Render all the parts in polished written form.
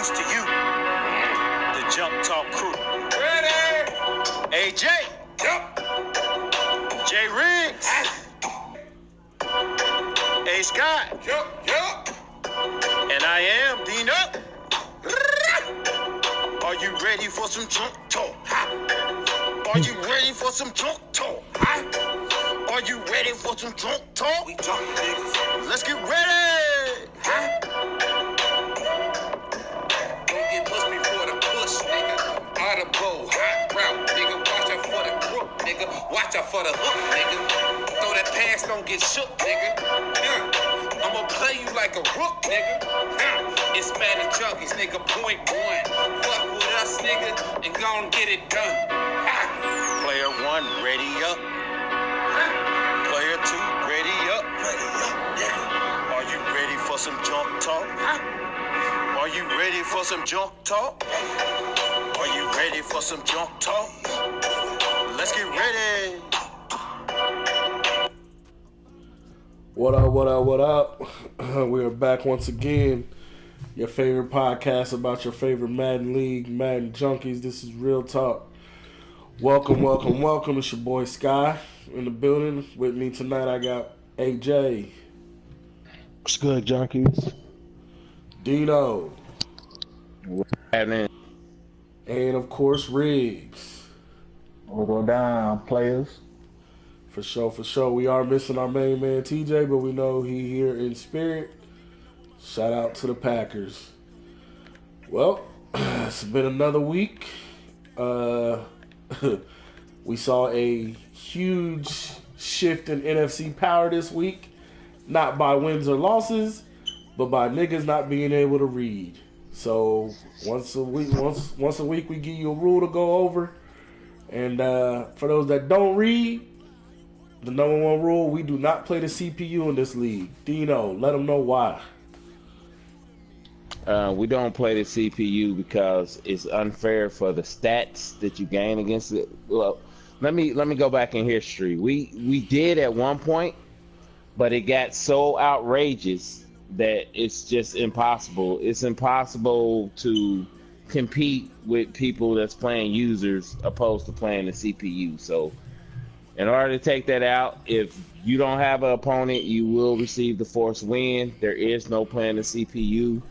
introduce to you the Junk Talk crew. Ready? AJ. Yup. J Riggs. A Scott. Yup. And I am Dino. Are you ready for some junk talk? Are you ready for some junk talk? Are you ready for some junk talk? We talking niggas. Let's get ready. Don't get pushed before the push, nigga. Audible, hot route, nigga. Watch out for the crook, nigga. Watch out for the hook, nigga. Throw that pass, don't get shook, nigga. I'ma play you like a rook, nigga. It's Madden Junkies, nigga. Point one. Fuck with us, nigga, and gon' get it done. Player one, ready up. Player two, ready up. Are you ready for some junk talk? Are you ready for some junk talk? Are you ready for some junk talk? Let's get ready. What up? We are back once again. Your favorite podcast about your favorite Madden League, Madden Junkies. This is Real Talk. Welcome. It's your boy Sky in the building. With me tonight, I got AJ. What's good, Junkies? Dino. Madden. And, of course, Riggs. We'll go down, players. For sure. We are missing our main man, TJ, but we know he here in spirit. Shout out to the Packers. Well, it's been another week. We saw a huge shift in NFC power this week. Not by wins or losses, but by niggas not being able to read. So once a week we give you a rule to go over. And for those that don't read, the number one rule, we do not play the CPU in this league. Dino, let them know why. We don't play the CPU because it's unfair for the stats that you gain against it. Well, let me go back in history. We did at one point, but it got so outrageous that it's just impossible. It's impossible to compete with people that's playing users opposed to playing the CPU. So in order to take that out, if you don't have an opponent, you will receive the forced win. There is no playing the CPU.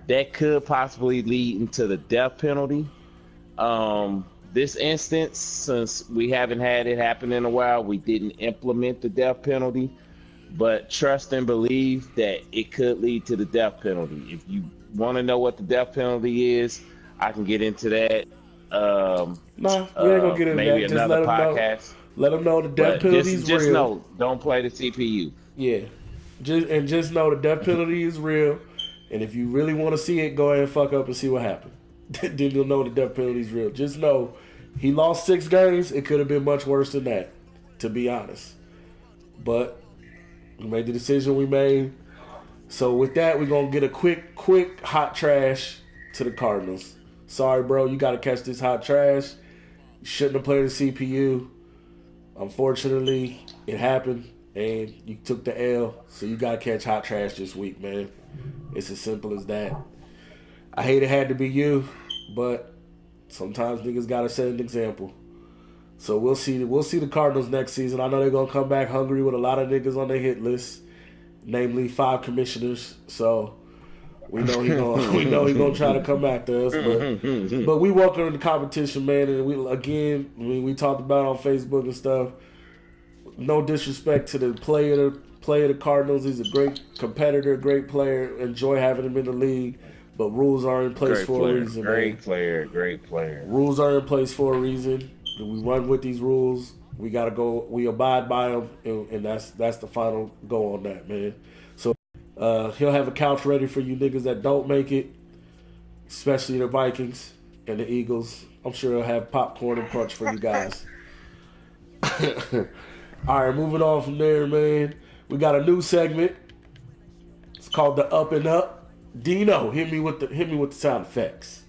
That could possibly lead into the death penalty. This instance, since we haven't had it happen in a while, we didn't implement the death penalty, but trust and believe that it could lead to the death penalty. If you want to know what the death penalty is, I can get into that. No, we ain't gonna get into maybe that. Just another podcast. Let them know the death penalty is real. Just know, don't play the CPU. Yeah, just know the death penalty is real. And if you really want to see it, go ahead and fuck up and see what happened. Then you'll know the death penalty is real. Just know he lost 6 games. It could have been much worse than that, to be honest. But we made the decision we made. So with that, we're going to get a quick hot trash to the Cardinals. Sorry, bro. You got to catch this hot trash. You shouldn't have played the CPU. Unfortunately, it happened. And you took the L. So you got to catch hot trash this week, man. It's as simple as that. I hate it had to be you, but sometimes niggas gotta set an example. So we'll see the Cardinals next season. I know they're gonna come back hungry with a lot of niggas on their hit list, namely 5 commissioners. So we know he gonna try to come after us. But we welcome the competition, man. And we talked about it on Facebook and stuff. No disrespect to the player of the Cardinals. He's a great competitor, great player. Enjoy having him in the league, but rules are in place for a reason. Great player. Rules are in place for a reason. We run with these rules. We gotta go. We abide by them, and that's the final go on that, man. So he'll have a couch ready for you niggas that don't make it, especially the Vikings and the Eagles. I'm sure he'll have popcorn and punch for you guys. All right, moving on from there, man. We got a new segment. It's called the Up and Up. Dino, hit me with the sound effects.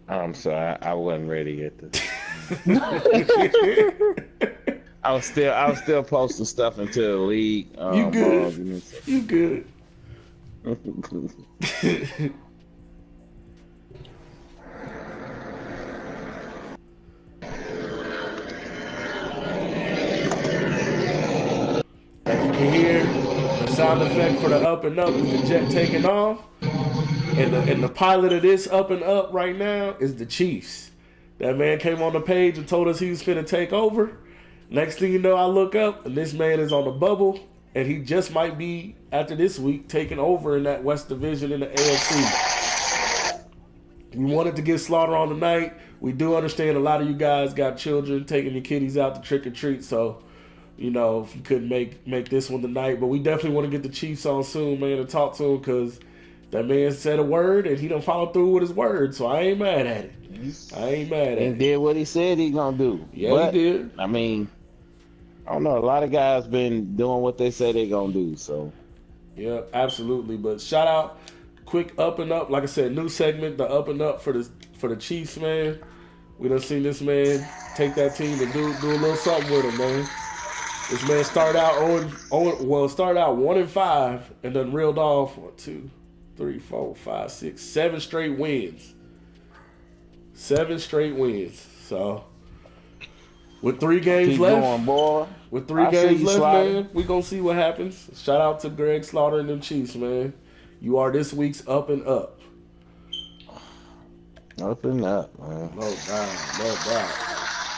I'm sorry, I wasn't ready yet. I was still posting stuff into the league. You good? You good? sound effect for the up and up is the jet taking off. And the pilot of this up and up right now is the Chiefs. That man came on the page and told us he was finna take over. Next thing you know, I look up and this man is on the bubble, and he just might be, after this week, taking over in that West Division in the AFC. We wanted to get Slaughter on tonight. We do understand a lot of you guys got children taking your kiddies out to trick or treat, so you know if you couldn't make this one tonight, but we definitely want to get the Chiefs on soon, man, and talk to him because that man said a word and he done followed through with his word, so I ain't mad at it. I ain't mad at it. He did what he said he gonna do. Yeah, but, he did. I mean, I don't know. A lot of guys been doing what they say they gonna do. So, yeah, absolutely. But shout out, quick up and up. Like I said, new segment, the up and up for the Chiefs, man. We done seen this man take that team and do a little something with him, man. This man started out 1-5 and then reeled off 1, 2, 3, 4, 5, 6, 7 straight wins. 7 straight wins. So with 3 games keep left, going, boy. with 3 games left, man, we gonna see what happens. Shout out to Greg Slaughter and them Chiefs, man. You are this week's up and up. Up and up, man. No doubt, no doubt.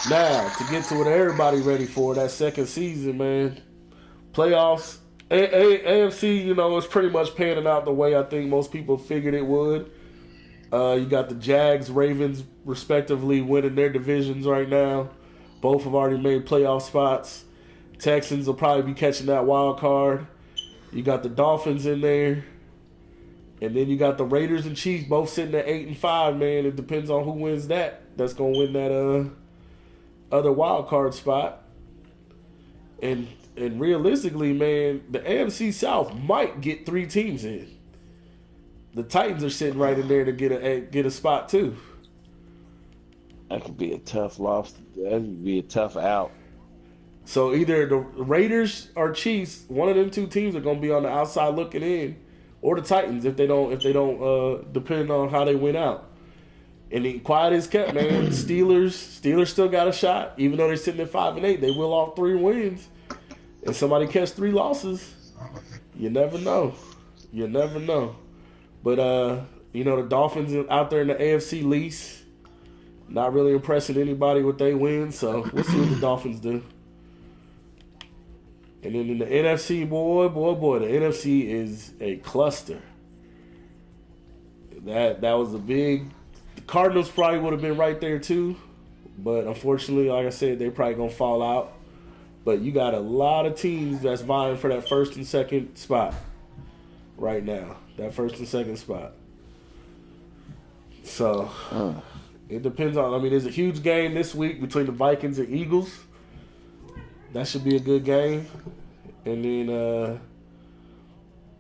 Now, to get to what everybody ready for, that second season, man. Playoffs. AFC, you know, is pretty much panning out the way I think most people figured it would. You got the Jags, Ravens, respectively, winning their divisions right now. Both have already made playoff spots. Texans will probably be catching that wild card. You got the Dolphins in there. And then you got the Raiders and Chiefs both sitting at 8 and 5, man. It depends on who wins that. That's going to win that other wild card spot. And realistically, man, the AFC South might get 3 teams in. The Titans are sitting right in there to get a spot too. That could be a tough loss. That could be a tough out. So either the Raiders or Chiefs, one of them 2 teams are going to be on the outside looking in, or the Titans if they don't depending on how they went out. And the quiet is kept, man. Steelers still got a shot, even though they're sitting at 5 and 8. They will off 3 wins. If somebody catch 3 losses, you never know. You never know. But you know, the Dolphins out there in the AFC least, not really impressing anybody with they win. So we'll see what the Dolphins do. And then in the NFC, boy, the NFC is a cluster. That was a big. The Cardinals probably would have been right there too, but unfortunately, like I said, they're probably gonna fall out. But you got a lot of teams that's vying for that first and second spot right now. That first and second spot. So it depends on. I mean, there's a huge game this week between the Vikings and Eagles. That should be a good game. And then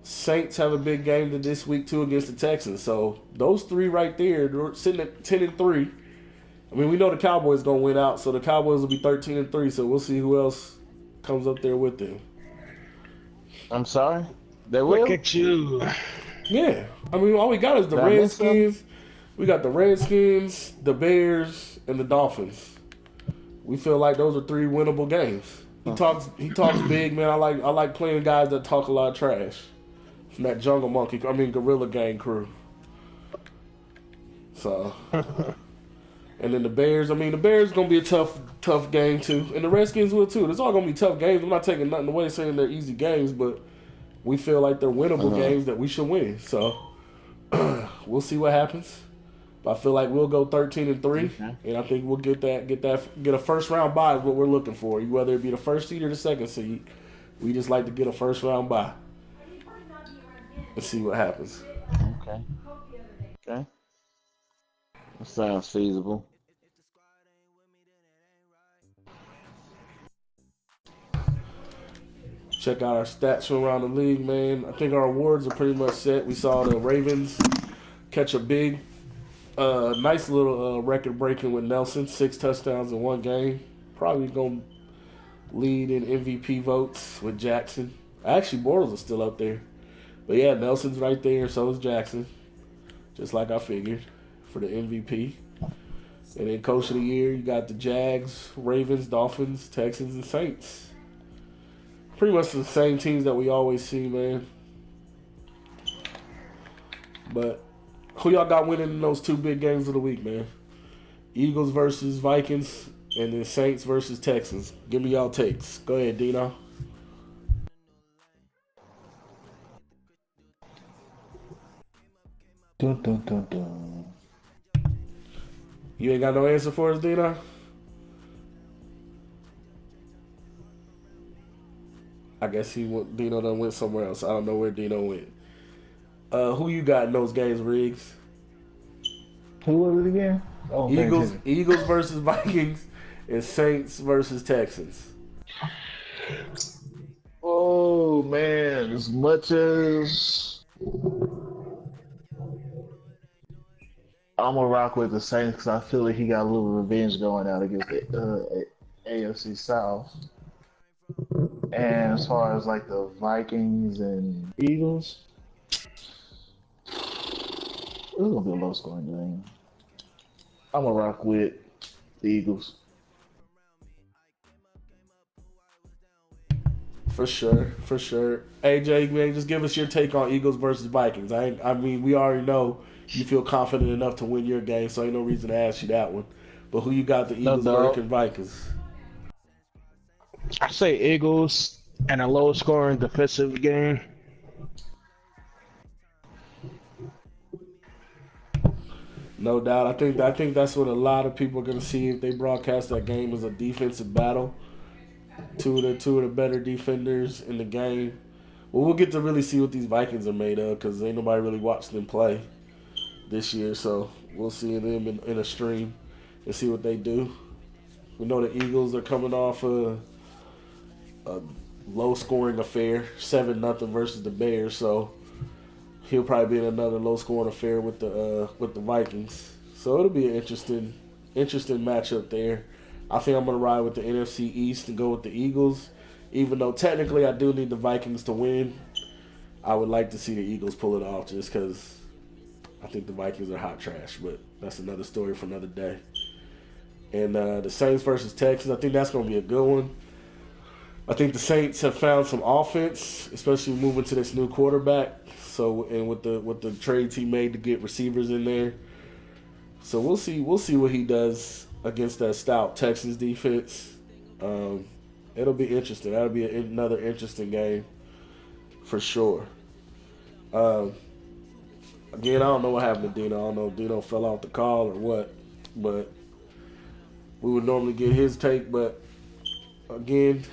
Saints have a big game this week too against the Texans. So those 3 right there, they're sitting at 10 and 3. I mean, we know the Cowboys gonna win out, so the Cowboys will be 13 and 3. So we'll see who else comes up there with them. I'm sorry? They will? Look at you. Yeah, I mean, all we got is the Did I miss Redskins. We got the Redskins, the Bears, and the Dolphins. We feel like those are 3 winnable games. He talks big, man. I like playing guys that talk a lot of trash. From that Gorilla Gang crew. So, and then the Bears. I mean, the Bears gonna be a tough game too, and the Redskins will too. It's all gonna be tough games. I'm not taking nothing away saying they're easy games, but we feel like they're winnable games that we should win. So, we'll see what happens. But I feel like we'll go 13 and 3, and I think we'll get a first round bye is what we're looking for. Whether it be the first seed or the second seed, we just like to get a first round bye and see what happens. Okay. That sounds feasible. Check out our stats from around the league, man. I think our awards are pretty much set. We saw the Ravens catch a big, nice little record breaking with Nelson, 6 touchdowns in 1 game. Probably going to lead in MVP votes with Jackson. Actually, Bortles is still up there. But yeah, Nelson's right there, so is Jackson. Just like I figured for the MVP. And then Coach of the Year, you got the Jags, Ravens, Dolphins, Texans, and Saints. Pretty much the same teams that we always see, man. But who y'all got winning in those 2 big games of the week, man? Eagles versus Vikings, and then Saints versus Texans. Give me y'all takes. Go ahead, Dino. Dun, dun, dun, dun. You ain't got no answer for us, Dino? I guess Dino done went somewhere else. I don't know where Dino went. Who you got in those games, Riggs? Who was it again? Oh, Eagles versus Vikings, and Saints versus Texans. Oh man, as much as I'm gonna rock with the Saints because I feel like he got a little revenge going out against the AFC South. And as far as like the Vikings and Eagles, it's gonna be a low scoring game. I'm gonna rock with the Eagles. For sure. AJ, man, just give us your take on Eagles versus Vikings. I mean, we already know you feel confident enough to win your game, so ain't no reason to ask you that one. But who you got, the Eagles versus Vikings? I say Eagles and a low scoring defensive game. No doubt. I think that's what a lot of people are going to see if they broadcast that game as a defensive battle. Two of the better defenders in the game. Well, we'll get to really see what these Vikings are made of because ain't nobody really watched them play this year. So we'll see them in a stream and see what they do. We know the Eagles are coming off a low-scoring affair, 7-0 versus the Bears. So he'll probably be in another low-scoring affair with the Vikings. So it'll be an interesting matchup there. I think I'm going to ride with the NFC East and go with the Eagles. Even though technically I do need the Vikings to win, I would like to see the Eagles pull it off just because I think the Vikings are hot trash. But that's another story for another day. And the Saints versus Texans, I think that's going to be a good one. I think the Saints have found some offense, especially moving to this new quarterback. So, and with the trades he made to get receivers in there. So we'll see what he does against that stout Texans defense. It'll be interesting. That'll be another interesting game for sure. Again, I don't know what happened to Dino. I don't know if Dino fell off the call or what, but we would normally get his take. But again,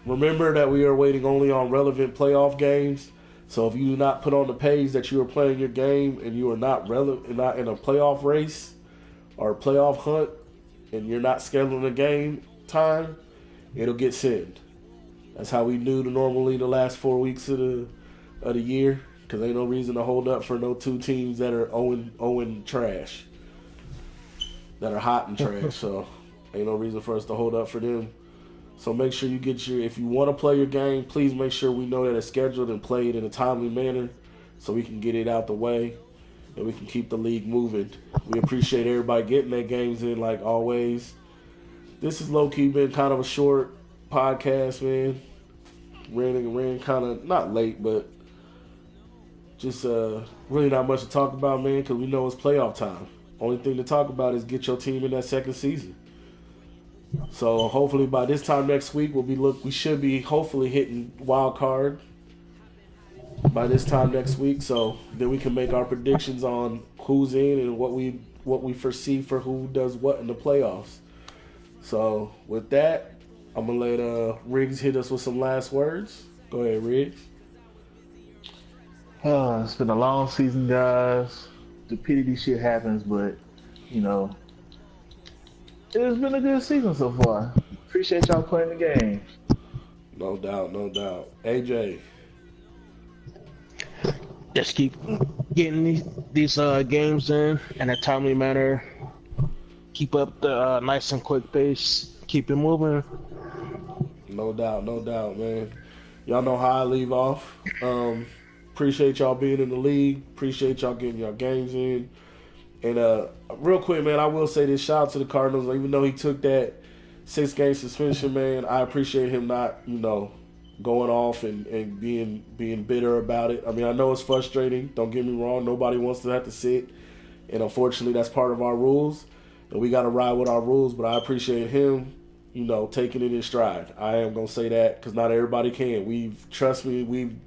remember that we are waiting only on relevant playoff games. So if you do not put on the page that you are playing your game and you are not not in a playoff race or a playoff hunt, and you're not scheduling a game time, it'll get sent. That's how we do normally the last 4 weeks of the year, because ain't no reason to hold up for no 2 teams that are 0 trash, that are hot and trash. So ain't no reason for us to hold up for them. So make sure you get if you want to play your game, please make sure we know that it's scheduled and played in a timely manner so we can get it out the way and we can keep the league moving. We appreciate everybody getting their games in like always. This is low-key been kind of a short podcast, man. Ran kind of, not late, but just really not much to talk about, man, because we know it's playoff time. Only thing to talk about is get your team in that second season. So hopefully by this time next week we should be hopefully hitting wild card by this time next week. So then we can make our predictions on who's in and what we foresee for who does what in the playoffs. So with that, I'm gonna let Riggs hit us with some last words. Go ahead, Riggs. It's been a long season, guys. Stupidity shit happens, but you know. It's been a good season so far. Appreciate y'all playing the game. No doubt. AJ. Just keep getting these games in a timely manner. Keep up the nice and quick pace. Keep it moving. No doubt, man. Y'all know how I leave off. Appreciate y'all being in the league. Appreciate y'all getting y'all games in. And real quick, man, I will say this. Shout out to the Cardinals. Even though he took that 6-game suspension, man, I appreciate him not, going off and being bitter about it. I mean, I know it's frustrating. Don't get me wrong. Nobody wants to have to sit, and unfortunately, that's part of our rules, and we got to ride with our rules. But I appreciate him, taking it in stride. I am gonna say that because not everybody can. Trust me,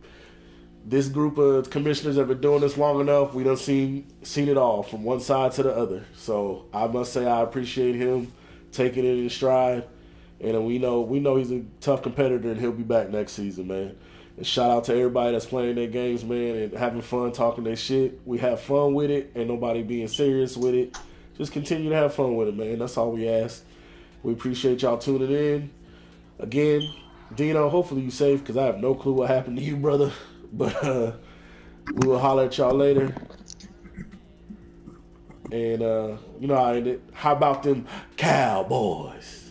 this group of commissioners have been doing this long enough. We done seen it all from one side to the other. So I must say I appreciate him taking it in stride. And we know he's a tough competitor, and he'll be back next season, man. And shout out to everybody that's playing their games, man, and having fun talking their shit. We have fun with it. Ain't nobody being serious with it. Just continue to have fun with it, man. That's all we ask. We appreciate y'all tuning in. Again, Dino, hopefully you safe, because I have no clue what happened to you, brother. But we will holler at y'all later. And you know how I ended. How about them Cowboys?